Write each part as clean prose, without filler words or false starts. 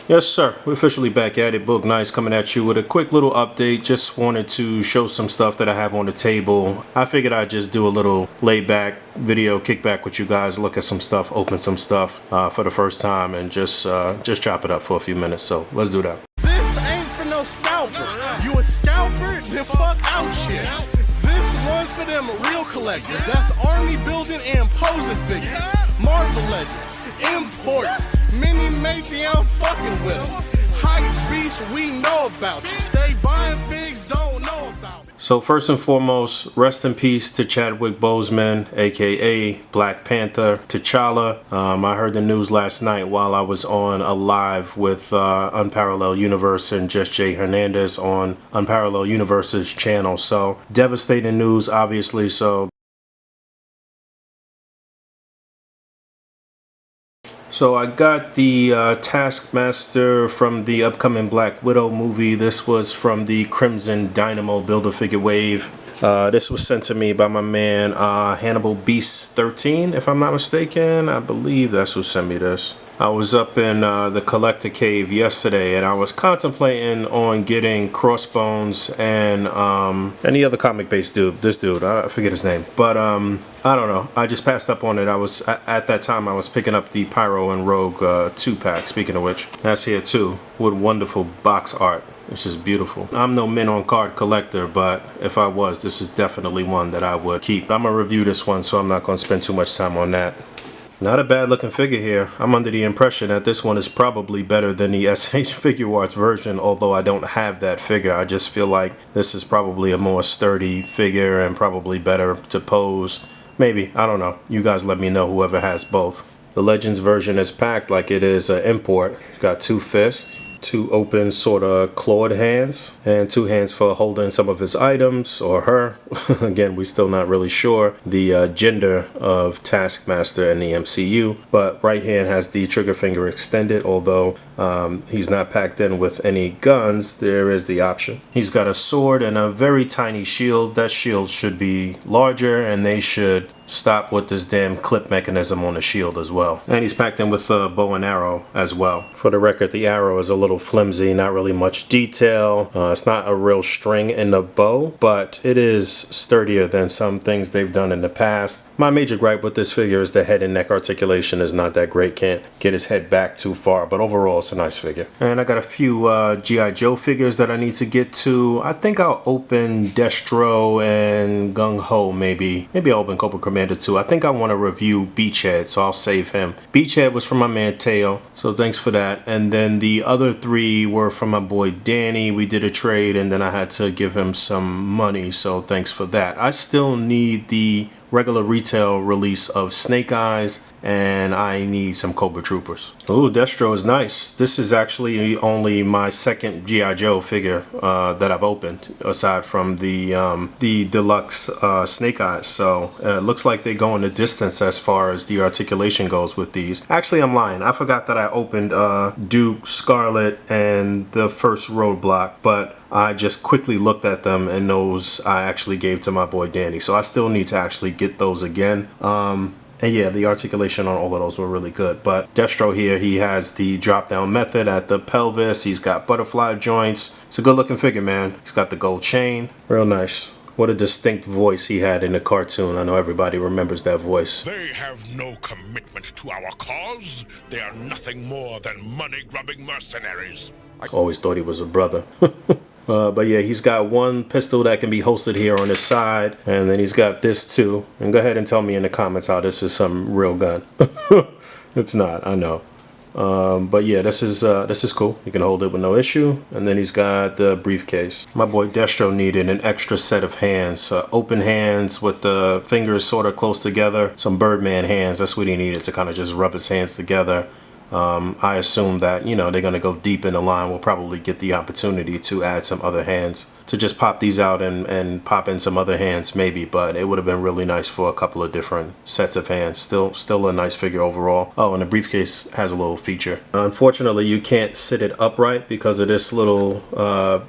Yes, sir. We're officially back at it. Boog Nice coming at you with a quick little update. Just wanted to show some stuff that I have on the table. I figured I'd just do a little laid back video, kick back with you guys, look at some stuff, open some stuff for the first time, and just chop it up for a few minutes. So let's do that. This ain't for no scalper. You a scalper? Then fuck out shit. This one's for them real collectors. That's army building and posing figures. Marvel Legends, imports. Mini matey, I'm fucking with them. Hype beast, we know about you. Stay buying figs, don't know about it. So first and foremost, rest in peace to Chadwick Boseman, aka Black Panther, T'Challa. I heard the news last night while I was on a live with Unparalleled Universe and Just Jay Hernandez on Unparalleled Universe's channel. So devastating news, obviously. So I got the Taskmaster from the upcoming Black Widow movie. This was from the Crimson Dynamo Build-A-Figure Wave. This was sent to me by my man Hannibal Beast 13, if I'm not mistaken. I believe that's who sent me this. I was up in the Collector Cave yesterday and I was contemplating on getting Crossbones and any other comic-based dude. This dude, I forget his name. But I don't know. I just passed up on it. I was at that time I was picking up the Pyro and Rogue 2-pack, speaking of which. That's here too, with wonderful box art. This is beautiful. I'm no mint on card collector, but if I was, this is definitely one that I would keep. I'm gonna review this one, so I'm not gonna spend too much time on that. Not a bad looking figure here. I'm under the impression that this one is probably better than the SH Figuarts version, although I don't have that figure. I just feel like this is probably a more sturdy figure and probably better to pose. Maybe, I don't know. You guys let me know, whoever has both. The Legends version is packed like it is an import. It's got 2 fists, 2 open sort of clawed hands, and 2 hands for holding some of his items, or her. Again, we're still not really sure the gender of Taskmaster in the MCU, but right hand has the trigger finger extended, although he's not packed in with any guns. There is the option. He's got a sword and a very tiny shield. That shield should be larger, and they should stop with this damn clip mechanism on the shield as well. And he's packed in with a bow and arrow as well. For the record, the arrow is a little flimsy, not really much detail. It's not a real string in the bow, but it is sturdier than some things they've done in the past. My major gripe with this figure is the head and neck articulation is not that great. Can't get his head back too far, but overall it's a nice figure. And I got a few G.I.Joe figures that I need to get to. I think I'll open Destro and Gung Ho maybe. Maybe I'll open Cobra Commander too. I think I want to review Beachhead, so I'll save him. Beachhead was from my man Teo, so thanks for that. And then the other 3 were from my boy Danny. We did a trade and then I had to give him some money, so thanks for that. I still need the regular retail release of Snake Eyes, and I need some Cobra Troopers. Ooh, Destro is nice. This is actually only my second G.I.Joe figure that I've opened, aside from the deluxe Snake Eyes. So it looks like they're going the distance as far as the articulation goes with these. Actually, I'm lying. I forgot that I opened Duke, Scarlet, and the first Roadblock, but I just quickly looked at them, and those I actually gave to my boy Danny. So I still need to actually get those again. And yeah, the articulation on all of those were really good. But Destro here, he has the drop down method at the pelvis. He's got butterfly joints. It's a good looking figure, man. He's got the gold chain. Real nice. What a distinct voice he had in the cartoon. I know everybody remembers that voice. They have no commitment to our cause. They are nothing more than money-grubbing mercenaries. I always thought he was a brother. But yeah, he's got one pistol that can be holstered here on his side, and then he's got this too. And go ahead and tell me in the comments how this is some real gun. It's not, I know. But yeah, this is cool. You can hold it with no issue. And then he's got the briefcase. My boy Destro needed an extra set of hands, open hands with the fingers sort of close together. Some Birdman hands. That's what he needed to kind of just rub his hands together. I assume that, you know, they're going to go deep in the line. We'll probably get the opportunity to add some other hands, to just pop these out and pop in some other hands maybe, but it would have been really nice for a couple of different sets of hands. Still a nice figure overall. Oh, and the briefcase has a little feature. Unfortunately, you can't sit it upright because of this little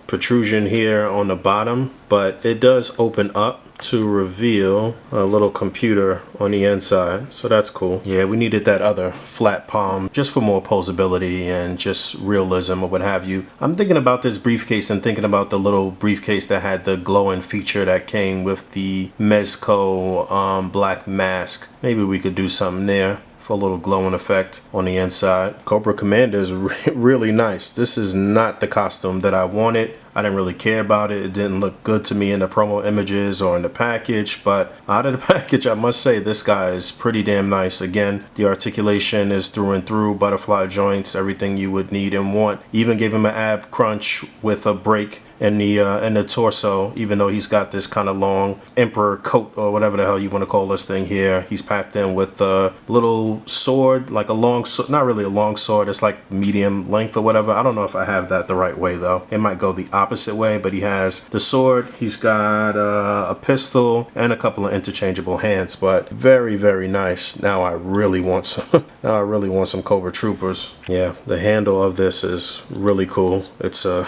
protrusion here on the bottom, but it does open up to reveal a little computer on the inside, so that's cool. Yeah, we needed that other flat palm just for more posability and just realism or what have you. I'm thinking about this briefcase and thinking about the little briefcase that had the glowing feature that came with the Mezco black mask. Maybe we could do something there for a little glowing effect on the inside. Cobra Commander is really nice. This is not the costume that I wanted. I didn't really care about it. It didn't look good to me in the promo images or in the package, but out of the package, I must say this guy is pretty damn nice. Again, the articulation is through and through, butterfly joints, everything you would need and want. Even gave him an ab crunch with a break in the torso, even though he's got this kind of long emperor coat or whatever the hell you want to call this thing here. He's packed in with a little sword, like a long sword, not really a long sword, it's like medium length or whatever. I don't know if I have that the right way though. It might go the opposite way, but he has the sword, he's got a pistol and a couple of interchangeable hands, but very, very nice. Now I really want some now I really want some Cobra troopers. Yeah, the handle of this is really cool. It's a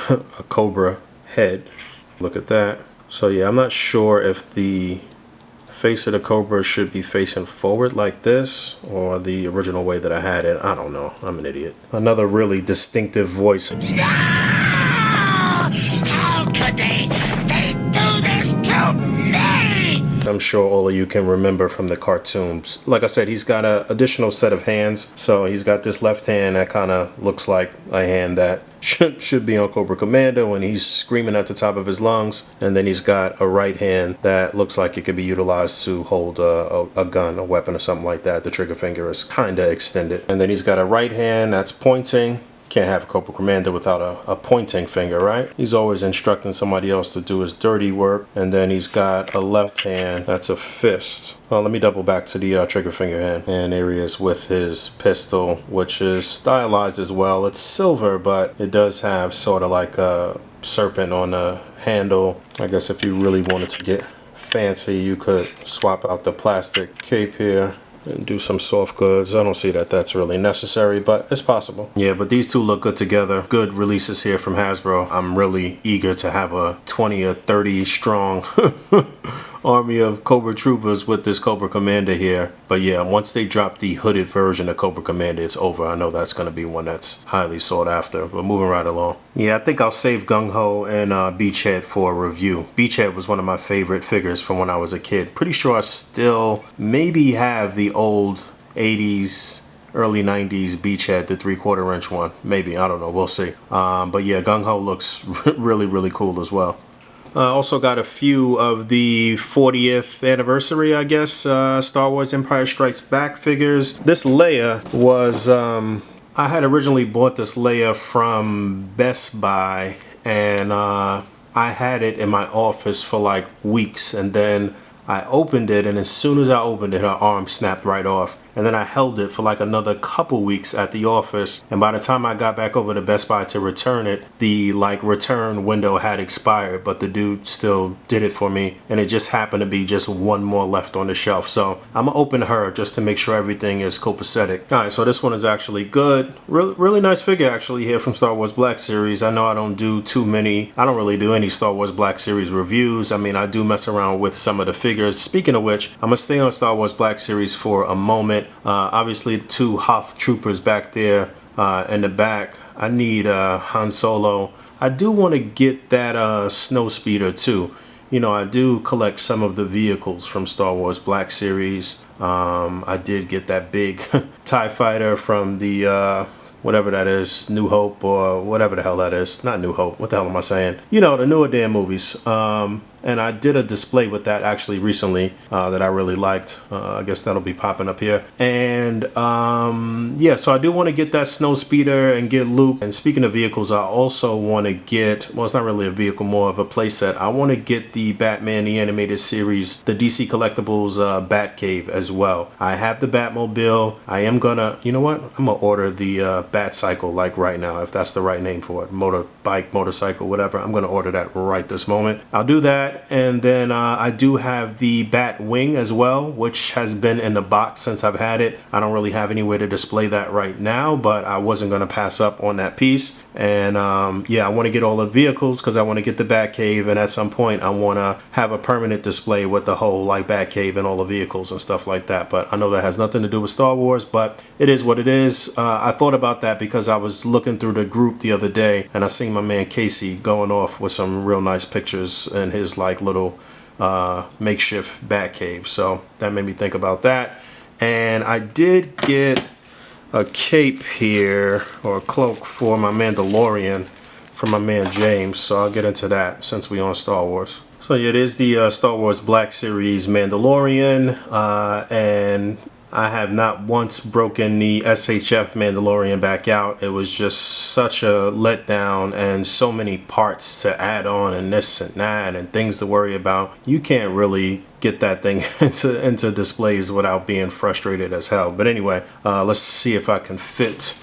Cobra head. Look at that. So yeah, I'm not sure if the face of the Cobra should be facing forward like this or the original way that I had it. I don't know. I'm an idiot. Another really distinctive voice. No! How could they? They do this to me! I'm sure all of you can remember from the cartoons. Like I said, he's got an additional set of hands. So he's got this left hand that kind of looks like a hand that should be on Cobra Commander when he's screaming at the top of his lungs. And then he's got a right hand that looks like it could be utilized to hold a gun, a weapon or something like that. The trigger finger is kind of extended. And then he's got a right hand that's pointing. Can't have a Cobra Commander without a pointing finger, right? He's always instructing somebody else to do his dirty work. And then he's got a left hand that's a fist. Well, let me double back to the trigger finger hand. And there he is with his pistol, which is stylized as well. It's silver, but it does have sort of like a serpent on the handle. I guess if you really wanted to get fancy, you could swap out the plastic cape here and do some soft goods. I don't see that that's really necessary, but it's possible. Yeah, but these two look good together. Good releases here from Hasbro. I'm really eager to have a 20 or 30 strong army of Cobra troopers with this Cobra Commander here. But yeah, once they drop the hooded version of Cobra Commander, it's over. I know that's going to be one that's highly sought after, but moving right along. Yeah, I think I'll save Gung Ho and Beachhead for a review. Beachhead was one of my favorite figures from when I was a kid. Pretty sure I still maybe have the old 80s, early 90s Beachhead, the 3/4 inch one. Maybe, I don't know, we'll see. But yeah, Gung Ho looks really, really cool as well. Also got a few of the 40th anniversary, I guess, Star Wars Empire Strikes Back figures. This Leia was, I had originally bought this Leia from Best Buy, and I had it in my office for like weeks, and then I opened it, and as soon as I opened it, her arm snapped right off. And then I held it for like another couple weeks at the office. And by the time I got back over to Best Buy to return it, the like return window had expired, but the dude still did it for me. And it just happened to be just one more left on the shelf. So I'm gonna open her just to make sure everything is copacetic. All right, so this one is actually good. Really nice figure actually here from Star Wars Black Series. I know I don't do too many, I don't really do any Star Wars Black Series reviews. I mean, I do mess around with some of the figures. Speaking of which, I'm gonna stay on Star Wars Black Series for a moment. Obviously the two Hoth troopers back there in the back. I need Han Solo. I do want to get that snow speeder too. You know, I do collect some of the vehicles from Star Wars Black Series. I did get that big TIE fighter from the whatever that is, New Hope or whatever the hell that is. Not New Hope, what the hell am I saying? You know, the newer damn movies. And I did a display with that actually recently that I really liked. I guess that'll be popping up here. And yeah, so I do want to get that snow speeder and get Luke. And speaking of vehicles, I also want to get, well, it's not really a vehicle, more of a playset. I want to get the Batman the Animated Series, the DC Collectibles Batcave as well. I have the Batmobile. I am gonna, you know what? I'm gonna order the Bat Cycle like right now, if that's the right name for it. Motorbike, motorcycle, whatever. I'm gonna order that right this moment. I'll do that. that. And then I do have the bat wing as well, which has been in the box since I've had it. I don't really have anywhere to display that right now, but I wasn't going to pass up on that piece. And yeah, I want to get all the vehicles because I want to get the Batcave, and at some point I want to have a permanent display with the whole like Batcave and all the vehicles and stuff like that. But I know that has nothing to do with Star Wars, but it is what it is. I thought about that because I was looking through the group the other day and I seen my man Casey going off with some real nice pictures in his like little makeshift Batcave. So that made me think about that. And I did get a cape here, or a cloak, for my Mandalorian from my man James, so I'll get into that since we on Star Wars. So yeah, it is the Star Wars Black Series Mandalorian, and I have not once broken the SHF Mandalorian back out. It was just such a letdown, and so many parts to add on and this and that and things to worry about. You can't really get that thing into displays without being frustrated as hell. But anyway, let's see if I can fit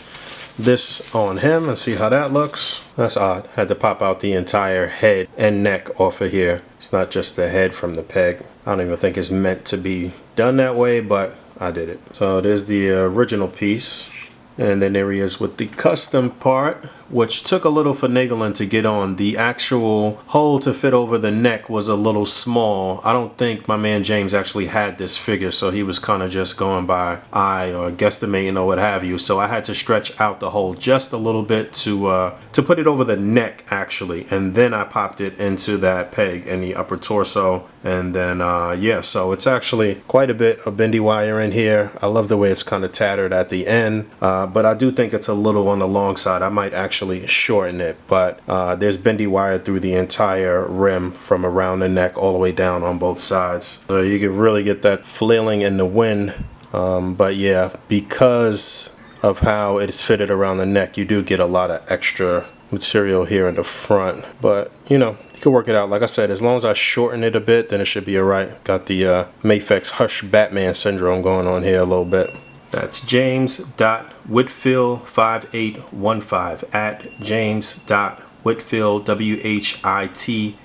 this on him and see how that looks. That's odd. Had to pop out the entire head and neck off of here. It's not just the head from the peg. I don't even think it's meant to be done that way, but I did it. So there's the original piece, and then there he is with the custom part, which took a little finagling to get on. The actual hole to fit over the neck was a little small. I don't think my man James actually had this figure, so he was kind of just going by eye or guesstimating or what have you. So I had to stretch out the hole just a little bit to put it over the neck actually, and then I popped it into that peg in the upper torso. And then yeah, so it's actually quite a bit of bendy wire in here. I love the way it's kind of tattered at the end, but I do think it's a little on the long side. I might actually shorten it, but there's bendy wire through the entire rim from around the neck all the way down on both sides, so you can really get that flailing in the wind. But yeah, because of how it's fitted around the neck, you do get a lot of extra material here in the front, but you know, you can work it out. Like I said, as long as I shorten it a bit, then it should be alright. Got the Mafex Hush Batman syndrome going on here a little bit. That's James.Whitfield5815 at James.Whitfield WHITFIELD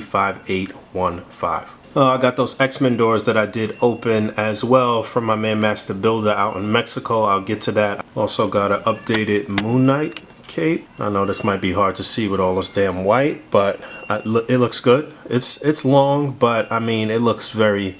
5815. I got those X-Men doors that I did open as well from my man Master Builder out in Mexico. I'll get to that. Also got an updated Moon Knight cape. I know this might be hard to see with all this damn white, but it looks good. It's long, but I mean, it looks very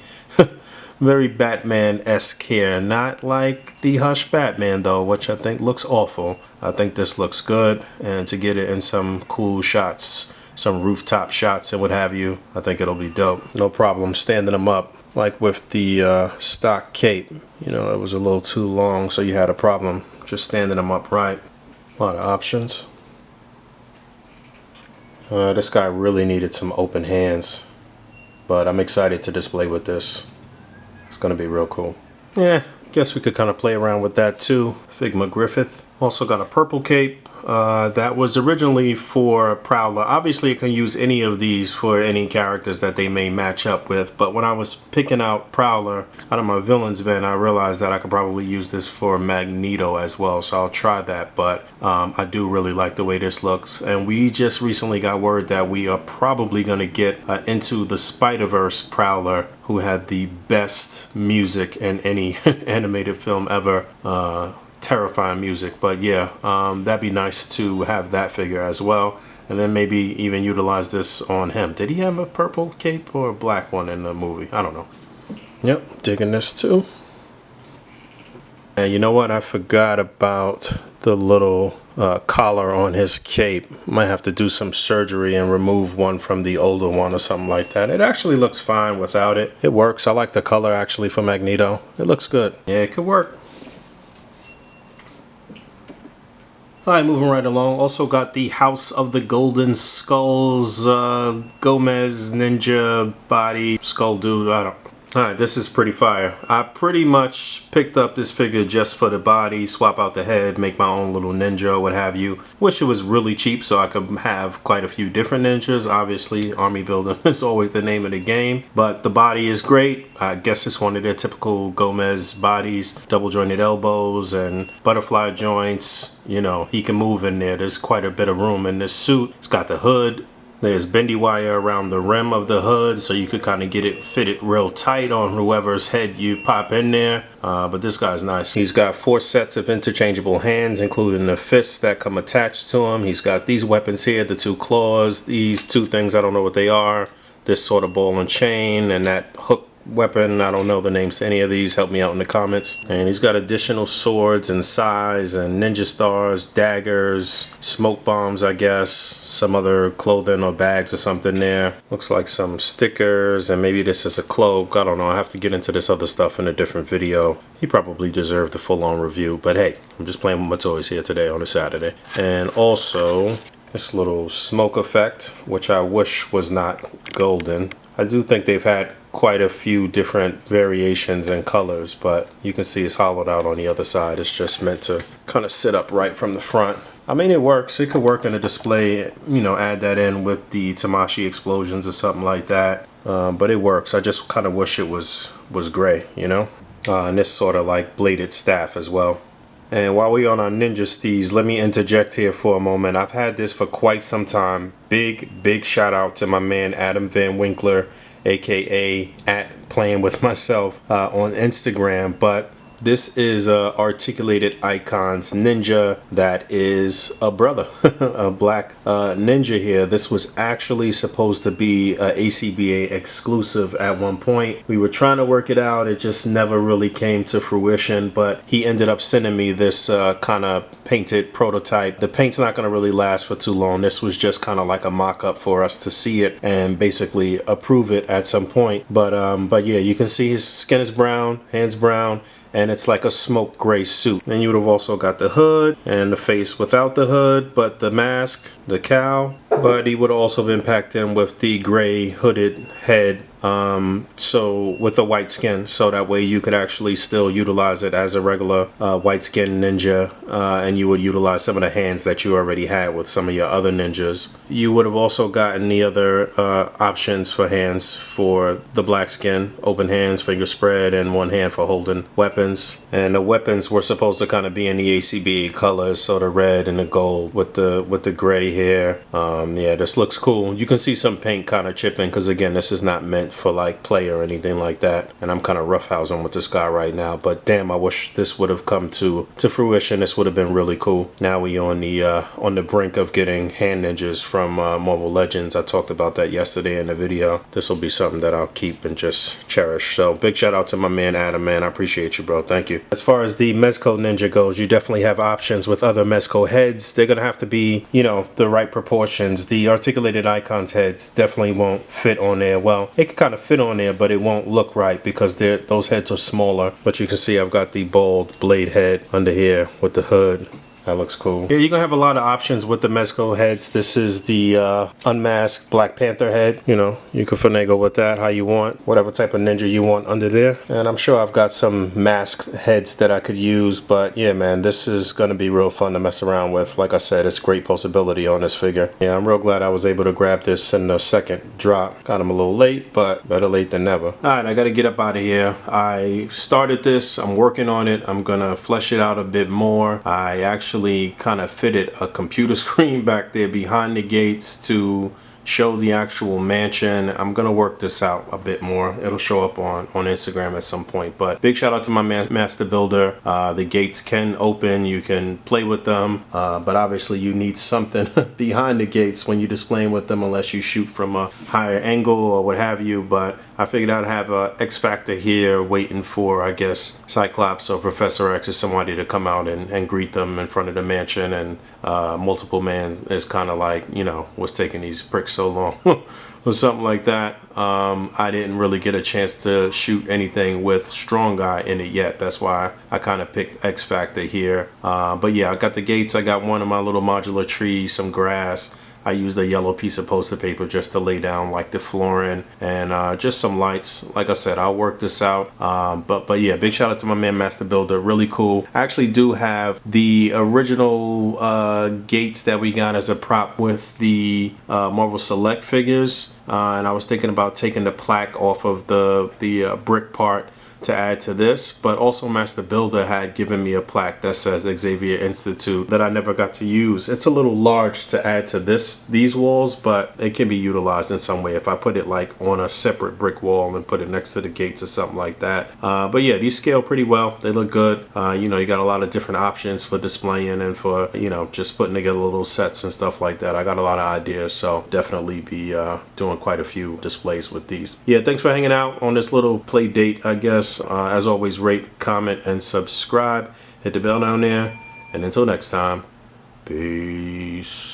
very Batman-esque here. Not like the Hush Batman though, which I think looks awful. I think this looks good, and to get it in some cool shots, some rooftop shots and what have you, I think it'll be dope. No problem standing them up like with the stock cape. You know, it was a little too long, so you had a problem just standing them up right. A lot of options. This guy really needed some open hands, but I'm excited to display with this. It's gonna be real cool. Yeah, guess we could kind of play around with that too. Figma Griffith. Also got a purple cape. That was originally for Prowler. Obviously, you can use any of these for any characters that they may match up with, but when I was picking out Prowler out of my villains bin, I realized that I could probably use this for Magneto as well, so I'll try that. But I do really like the way this looks, and we just recently got word that we are probably going to get Into the Spider-Verse Prowler, who had the best music in any animated film ever. Terrifying music. But yeah, that'd be nice to have that figure as well, and then maybe even utilize this on him. Did he have a purple cape or a black one in the movie? I don't know. Yep, digging this too. And you know what, I forgot about the little collar on his cape. Might have to do some surgery and remove one from the older one or something like that. It actually looks fine without it. It works. I like the color actually for Magneto. It looks good. Yeah, it could work. Alright, moving right along. Also got the House of the Golden Skulls Gomez Ninja body skull dude. I don't. Alright, this is pretty fire. I pretty much picked up this figure just for the body, swap out the head, make my own little ninja or what have you. Wish it was really cheap so I could have quite a few different ninjas. Obviously, army building is always the name of the game, but the body is great. I guess it's one of their typical Gomez bodies, double jointed elbows and butterfly joints. You know, he can move in there. There's quite a bit of room in this suit. It's got the hood There's bendy wire around the rim of the hood, so you could kind of get it fitted real tight on whoever's head you pop in there. But this guy's nice. He's got 4 sets of interchangeable hands, including the fists that come attached to him. He's got these weapons here, the 2 claws, these 2 things, I don't know what they are. This sort of ball and chain, and that hook weapon, I don't know the names to any of these. Help me out in the comments. And he's got additional swords and sais and ninja stars, daggers, smoke bombs, I guess, some other clothing or bags or something there. Looks like some stickers, and maybe this is a cloak. I don't know. I have to get into this other stuff in a different video. He probably deserved a full-on review, but hey, I'm just playing with my toys here today on a Saturday. And also this little smoke effect, which I wish was not golden. I do think they've had quite a few different variations and colors, but you can see it's hollowed out on the other side. It's just meant to kind of sit up right from the front. I mean, it works. It could work in a display, you know, add that in with the Tamashii explosions or something like that. But it works. I just kind of wish it was gray, you know. And this sort of like bladed staff as well. And while we're on our ninja steez, let me interject here for a moment. I've had this for quite some time. Big shout out to my man Adam Van Winkler, aka @playingwithmyself on Instagram. But this is Articulated Icons Ninja that is a brother, a black ninja here. This was actually supposed to be a A.C.B.A. exclusive at one point. We were trying to work it out. It just never really came to fruition, but he ended up sending me this kind of painted prototype. The paint's not going to really last for too long. This was just kind of like a mock-up for us to see it and basically approve it at some point. But yeah, you can see his skin is brown, hands brown, and it's like a smoke gray suit. And you would have also got the hood and the face without the hood, but the mask, the cowl. But he would have also been packed in with the gray hooded head, so with the white skin, so that way you could actually still utilize it as a regular white skin ninja, and you would utilize some of the hands that you already had with some of your other ninjas. You would have also gotten the other options for hands for the black skin, open hands, finger spread, and 1 hand for holding weapons. And the weapons were supposed to kind of be in the A.C.B.A. colors, so the red and the gold with the gray here. Yeah, this looks cool. You can see some paint kind of chipping, because again, this is not meant for like play or anything like that. And I'm kind of roughhousing with this guy right now, but damn, I wish this would have come to fruition. This would have been really cool. Now we on the brink of getting hand ninjas from Marvel Legends. I talked about that yesterday in the video. This will be something that I'll keep and just cherish. So big shout out to my man Adam, man. I appreciate you, bro. Thank you. As far as the Mezco Ninja goes, you definitely have options with other Mezco heads. They're gonna have to be, you know, the right proportions. The Articulated Icons heads definitely won't fit on there. Well, it can kind of fit on there, but it won't look right because those heads are smaller. But you can see I've got the bald blade head under here with the hood. That looks cool. Yeah, you're gonna have a lot of options with the Mezco heads. This is the unmasked Black Panther head. You know, you can finagle with that how you want, whatever type of ninja you want under there. And I'm sure I've got some masked heads that I could use, but yeah, man, this is gonna be real fun to mess around with. Like I said, it's great posability on this figure. Yeah, I'm real glad I was able to grab this in the second drop. Got him a little late, but better late than never. All right, I gotta get up out of here. I started this, I'm working on it. I'm gonna flesh it out a bit more. I actually kind of fitted a computer screen back there behind the gates to show the actual mansion. I'm gonna work this out a bit more. It'll show up on Instagram at some point. But big shout out to my master builder. The gates can open, you can play with them, but obviously you need something behind the gates when you're displaying with them, unless you shoot from a higher angle or what have you. But I figured I'd have a X Factor here waiting for, I guess, Cyclops or Professor X or somebody to come out and greet them in front of the mansion. And Multiple Man is kind of like, you know, what's taking these pricks so long or something like that. I didn't really get a chance to shoot anything with Strong Guy in it yet. That's why I kind of picked X Factor here. But yeah, I got the gates. I got one of my little modular trees, some grass. I used a yellow piece of poster paper just to lay down like the flooring, and just some lights. Like I said, I'll work this out. But yeah, big shout out to my man Master Builder. Really cool. I actually do have the original gates that we got as a prop with the Marvel Select figures, and I was thinking about taking the plaque off of the brick part to add to this, but also Master Builder had given me a plaque that says Xavier Institute that I never got to use. It's a little large to add to these walls, but it can be utilized in some way if I put it like on a separate brick wall and put it next to the gates or something like that. But yeah, these scale pretty well. They look good. You know, you got a lot of different options for displaying and for, you know, just putting together little sets and stuff like that. I got a lot of ideas, so definitely be doing quite a few displays with these. Yeah, thanks for hanging out on this little play date, I guess. As always, rate, comment, and subscribe. Hit the bell down there. And until next time, peace.